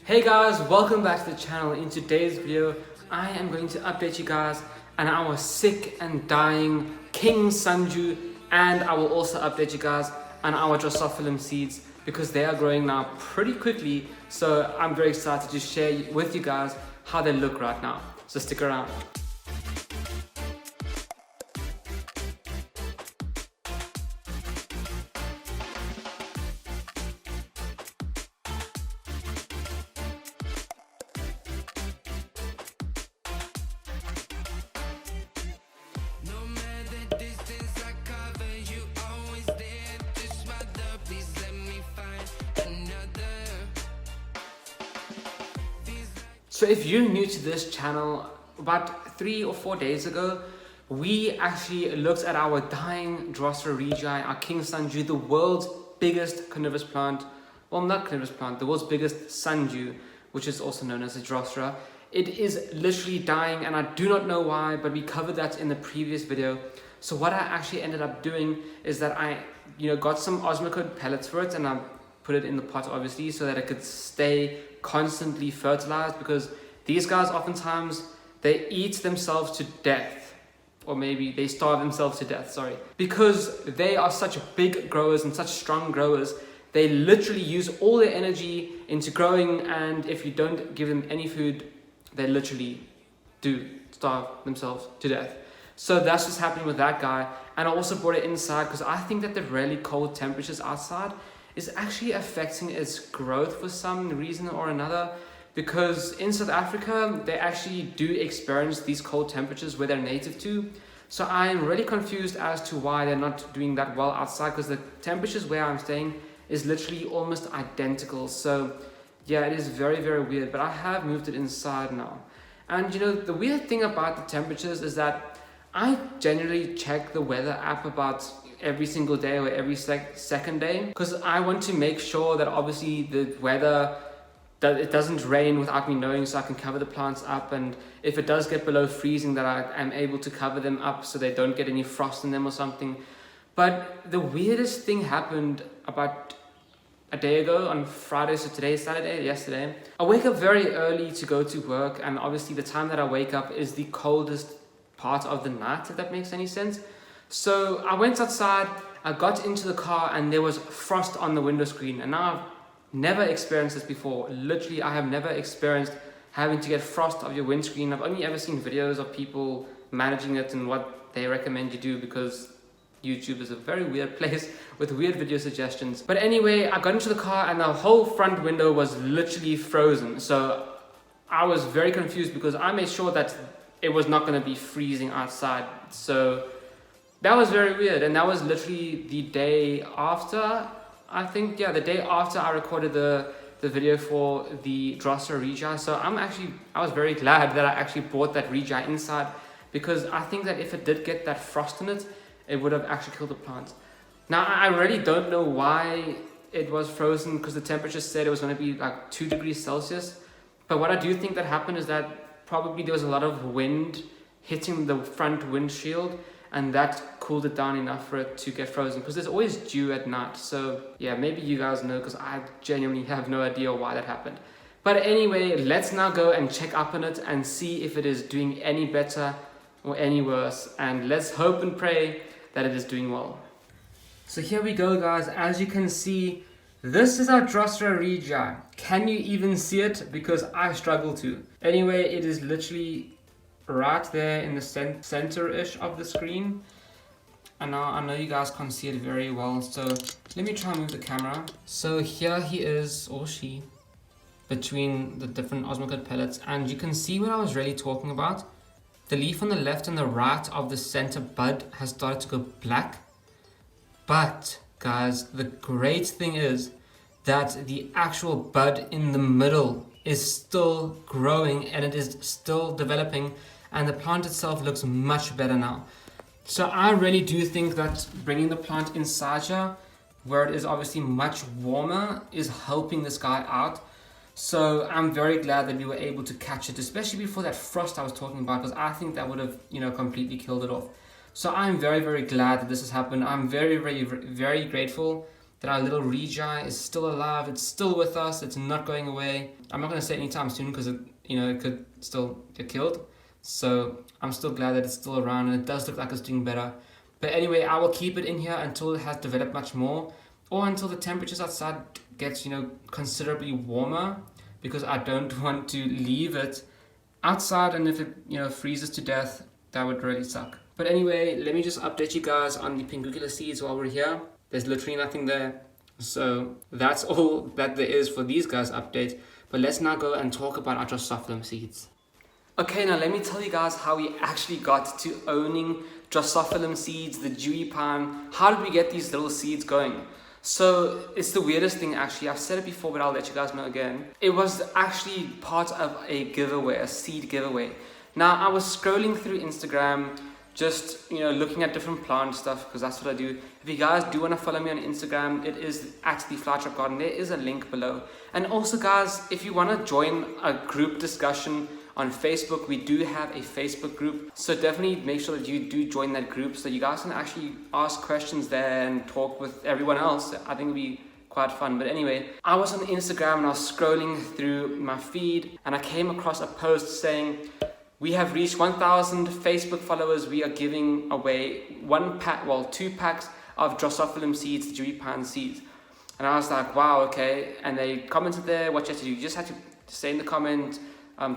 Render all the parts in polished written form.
Hey guys, welcome back to the channel. In today's video, I am going to update you guys on our sick and dying king sundew, and I will also update you guys on our Drosera seeds because they are growing now pretty quickly. So I'm very excited to share with you guys how they look right now. So stick around. So if you're new to this channel, about 3 or 4 days ago, we actually looked at our dying Drosera regia, our king sundew, the world's biggest carnivorous plant. Well, not carnivorous plant, the world's biggest sundew, which is also known as a Drosera. It is literally dying, and I do not know why, but we covered that in the previous video. So what I actually ended up doing is that I, got some osmocote pellets for it, and I put it in the pot, obviously, so that it could stay constantly fertilized, because these guys oftentimes they eat themselves to death, or maybe they starve themselves to death, because they are such big growers and such strong growers. They literally use all their energy into growing, and if you don't give them any food, they literally do starve themselves to death. So that's what's happening with that guy. And I also brought it inside because I think that the really cold temperatures outside is actually affecting its growth for some reason or another, because in South Africa they actually do experience these cold temperatures where they're native to. So I'm really confused as to why they're not doing that well outside, because the temperatures where I'm staying is literally almost identical. So yeah, it is very, very weird, but I have moved it inside now. And the weird thing about the temperatures is that I generally check the weather app about every single day or every second day, because I want to make sure that obviously the weather, that it doesn't rain without me knowing, so I can cover the plants up, and if it does get below freezing, that I am able to cover them up so they don't get any frost in them or something. But the weirdest thing happened about a day ago on Friday, so today is Saturday, yesterday. I wake up very early to go to work, and obviously the time that I wake up is the coldest part of the night, if that makes any sense. So I went outside, I got into the car, and there was frost on the window screen. And now I've never experienced this before. Literally, I have never experienced having to get frost of your windscreen. I've only ever seen videos of people managing it and what they recommend you do, because YouTube is a very weird place with weird video suggestions. But anyway, I got into the car and the whole front window was literally frozen. So I was very confused because I made sure that it was not going to be freezing outside. So that was very weird, and that was literally the day after, I think, yeah, the day after I recorded the video for the Drosera regia. So I was very glad that I actually brought that regia inside, because I think that if it did get that frost in it, it would have actually killed the plant. Now, I really don't know why it was frozen, because the temperature said it was going to be like 2 degrees Celsius. But what I do think that happened is that probably there was a lot of wind hitting the front windshield, and that cooled it down enough for it to get frozen, because there's always dew at night. So yeah, maybe you guys know, because I genuinely have no idea why that happened. But anyway, let's now go and check up on it and see if it is doing any better or any worse, and let's hope and pray that it is doing well. So here we go, guys. As you can see, this is our Drosera regia. Can you even see it? Because I struggle to. Anyway, it is literally right there in the center-ish of the screen. And now I know you guys can't see it very well, so let me try and move the camera. So here he is, or she, between the different osmocote pellets, and you can see what I was really talking about. The leaf on the left and the right of the center bud has started to go black. But guys, the great thing is that the actual bud in the middle is still growing, and it is still developing, and the plant itself looks much better now. So I really do think that bringing the plant inside here, where it is obviously much warmer, is helping this guy out. So I'm very glad that we were able to catch it, especially before that frost I was talking about, because I think that would have, completely killed it off. So I'm very, very glad that this has happened. I'm very, very, very grateful that our little regia is still alive. It's still with us. It's not going away. I'm not going to say anytime soon because it could still get killed. So I'm still glad that it's still around, and it does look like it's doing better. But anyway, I will keep it in here until it has developed much more, or until the temperatures outside gets considerably warmer, because I don't want to leave it outside, and if it freezes to death, that would really suck. But anyway, let me just update you guys on the Pinguicula seeds while we're here. There's literally nothing there. So that's all that there is for these guys' update. But let's now go and talk about our Drosophilum seeds. Okay, now let me tell you guys how we actually got to owning Drosophilum seeds, the dewy pine. How did we get these little seeds going? So it's the weirdest thing actually. I've said it before, but I'll let you guys know again. It was actually part of a giveaway, a seed giveaway. Now I was scrolling through Instagram, just looking at different plant stuff, because that's what I do. If you guys do want to follow me on Instagram, it is at the Flytrap Garden. There is a link below. And also guys, if you want to join a group discussion on Facebook, we do have a Facebook group, so definitely make sure that you do join that group so you guys can actually ask questions there and talk with everyone else. I think it'd be quite fun. But anyway, I was on Instagram and I was scrolling through my feed, and I came across a post saying, we have reached 1,000 Facebook followers. We are giving away 2 packs of Drosophilum seeds, the dewy pine seeds. And I was like, wow, okay. And they commented there what you had to do. You just had to say in the comment,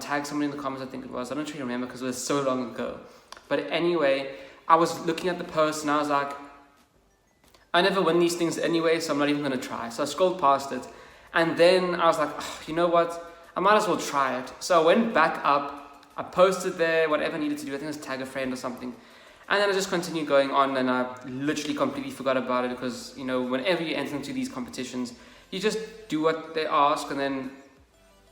tag someone in the comments, I think it was. I don't really remember because it was so long ago. But anyway, I was looking at the post and I was like, I never win these things anyway, so I'm not even going to try. So I scrolled past it. And then I was like, oh, you know what? I might as well try it. So I went back up. I posted there whatever I needed to do. I think it was tag a friend or something. And then I just continued going on, and I literally completely forgot about it because, whenever you enter into these competitions, you just do what they ask, and then,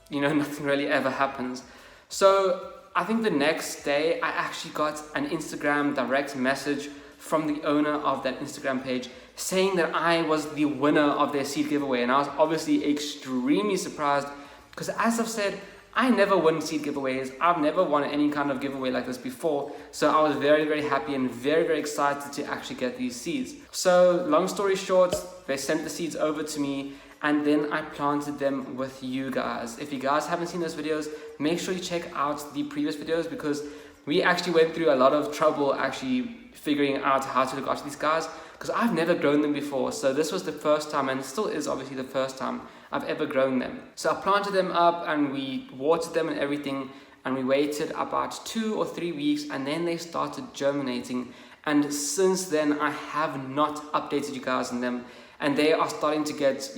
nothing really ever happens. So I think the next day I actually got an Instagram direct message from the owner of that Instagram page saying that I was the winner of their seed giveaway. And I was obviously extremely surprised because, as I've said, I never win seed giveaways. I've never won any kind of giveaway like this before. So I was very, very happy and very, very excited to actually get these seeds. So long story short, they sent the seeds over to me, and then I planted them with you guys. If you guys haven't seen those videos, make sure you check out the previous videos, because we actually went through a lot of trouble actually figuring out how to look after these guys, because I've never grown them before. So this was the first time, and still is obviously the first time I've ever grown them. So I planted them up and we watered them and everything, and we waited about 2 or 3 weeks, and then they started germinating. And since then I have not updated you guys on them, and they are starting to get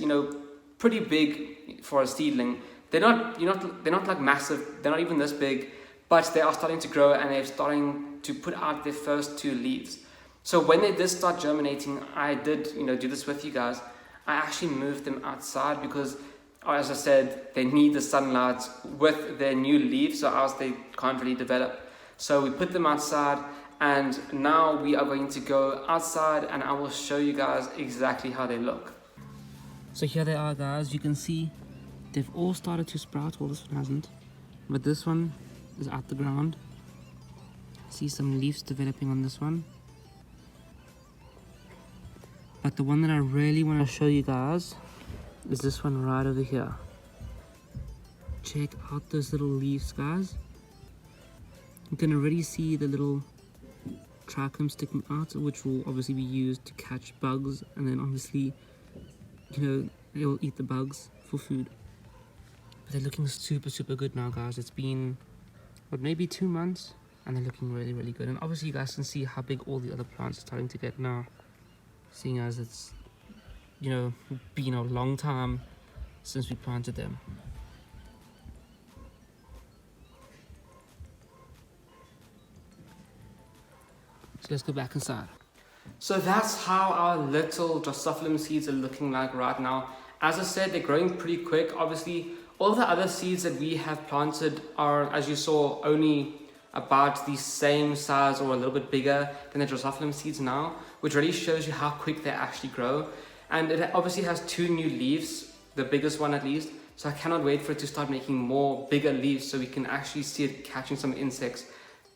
pretty big for a seedling. They're not like massive, they're not even this big, but they are starting to grow, and they're starting to put out their first 2 leaves. So when they did start germinating, I did do this with you guys. I actually moved them outside because, as I said, they need the sunlight with their new leaves, so else they can't really develop. So we put them outside, and now we are going to go outside and I will show you guys exactly how they look. So here they are, guys. You can see they've all started to sprout. Well, this one hasn't, but this one is out the ground. See some leaves developing on this one. But the one that I really want to show you guys is this one right over here. Check out those little leaves, guys. You can already see the little trichome sticking out, which will obviously be used to catch bugs, and then obviously, they will eat the bugs for food. But they're looking super, super good now, guys. It's been, maybe 2 months, and they're looking really, really good. And obviously you guys can see how big all the other plants are starting to get now, seeing as it's, been a long time since we planted them. So let's go back inside. So that's how our little Drosophilum seeds are looking like right now. As I said, they're growing pretty quick. Obviously, all the other seeds that we have planted are, as you saw, only about the same size or a little bit bigger than the Drosophilum seeds now, which really shows you how quick they actually grow. And it obviously has 2 new leaves, the biggest one at least. So I cannot wait for it to start making more bigger leaves so we can actually see it catching some insects,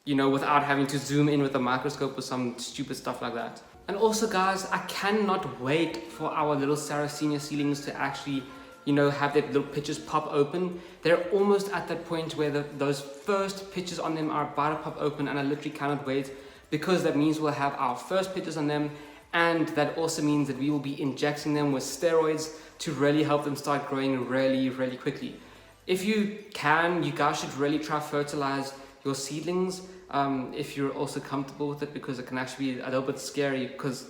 without having to zoom in with a microscope or some stupid stuff like that. And also guys, I cannot wait for our little Sarracenia seedlings to actually, have their little pitches pop open. They're almost at that point where those first pitches on them are about to pop open, and I literally cannot wait, because that means we'll have our first pitches on them, and that also means that we will be injecting them with steroids to really help them start growing really, really quickly. If you can, you guys should really try fertilize your seedlings if you're also comfortable with it, because it can actually be a little bit scary, because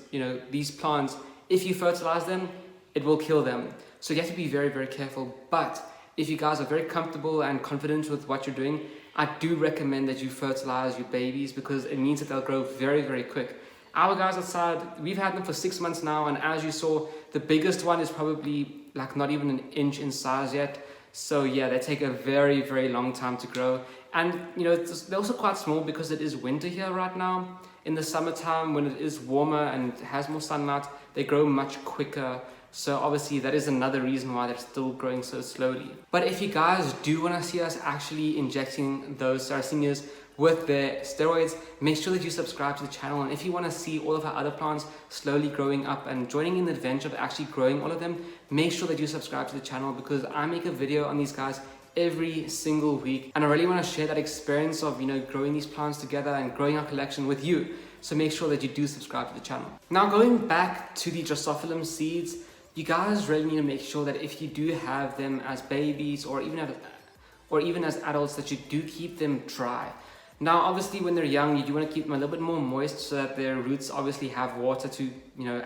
these plants, if you fertilize them, it will kill them. So you have to be very, very careful. But if you guys are very comfortable and confident with what you're doing, I do recommend that you fertilize your babies, because it means that they'll grow very, very quick. Our guys outside, we've had them for 6 months now, and as you saw, the biggest one is probably like not even an inch in size yet. So yeah, they take a very, very long time to grow. And they're also quite small because it is winter here right now. In the summertime, when it is warmer and has more sunlight, they grow much quicker. So obviously that is another reason why they're still growing so slowly. But if you guys do want to see us actually injecting those Sarracenias with their steroids, make sure that you subscribe to the channel. And if you want to see all of our other plants slowly growing up and joining in the adventure of actually growing all of them, make sure that you subscribe to the channel, because I make a video on these guys every single week, and I really want to share that experience of growing these plants together and growing our collection with you. So make sure that you do subscribe to the channel. Now, going back to the Drosophilum seeds, you guys really need to make sure that if you do have them as babies or even as adults, that you do keep them dry. Now, obviously, when they're young, you do want to keep them a little bit more moist so that their roots obviously have water to,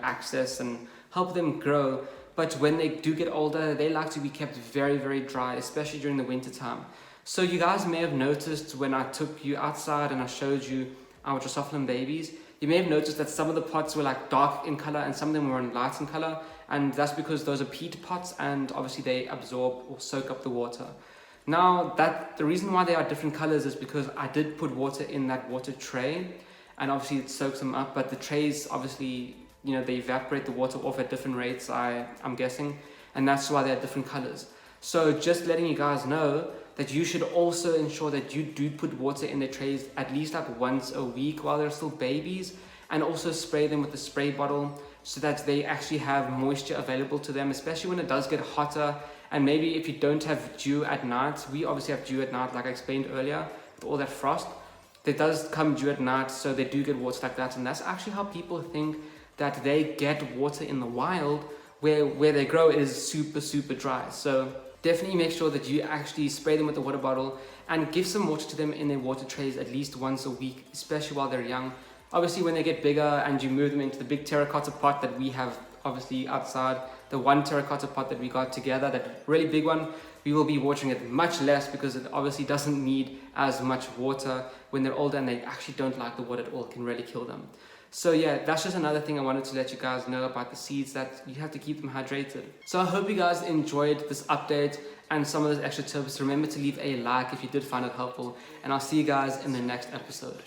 access and help them grow. But when they do get older, they like to be kept very, very dry, especially during the winter time. So you guys may have noticed when I took you outside and I showed you our Drosophilum babies, you may have noticed that some of the pots were like dark in color and some of them were light in color. And that's because those are peat pots, and obviously they absorb or soak up the water. Now, the reason why they are different colors is because I did put water in that water tray, and obviously it soaks them up, but the trays obviously, they evaporate the water off at different rates, I'm guessing, and that's why they're different colors. So just letting you guys know that you should also ensure that you do put water in the trays at least like once a week while they're still babies, and also spray them with a spray bottle so that they actually have moisture available to them, especially when it does get hotter. And maybe if you don't have dew at night, we obviously have dew at night, like I explained earlier, with all that frost. There does come dew at night, so they do get water like that. And that's actually how people think that they get water in the wild, where they grow is super, super dry. So definitely make sure that you actually spray them with a water bottle and give some water to them in their water trays at least once a week, especially while they're young. Obviously, when they get bigger and you move them into the big terracotta pot that we have obviously outside, the one terracotta pot that we got together, that really big one, we will be watering it much less because it obviously doesn't need as much water when they're older and they actually don't like the water at all. It can really kill them. So yeah, that's just another thing I wanted to let you guys know about the seeds, that you have to keep them hydrated. So I hope you guys enjoyed this update and some of those extra tips. Remember to leave a like if you did find it helpful, and I'll see you guys in the next episode.